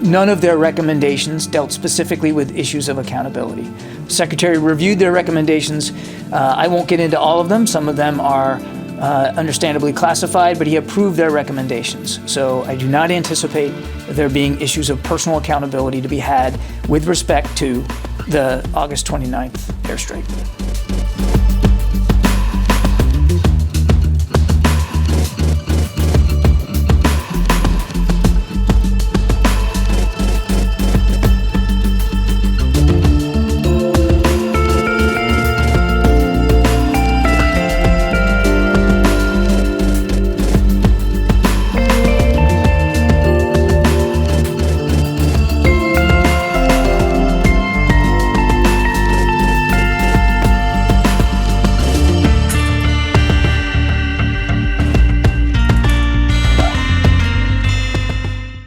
none of their recommendations dealt specifically with issues of accountability. The Secretary reviewed their recommendations. I won't get into all of them. Some of them are understandably classified, but he approved their recommendations. So I do not anticipate there being issues of personal accountability to be had with respect to the August 29th airstrike.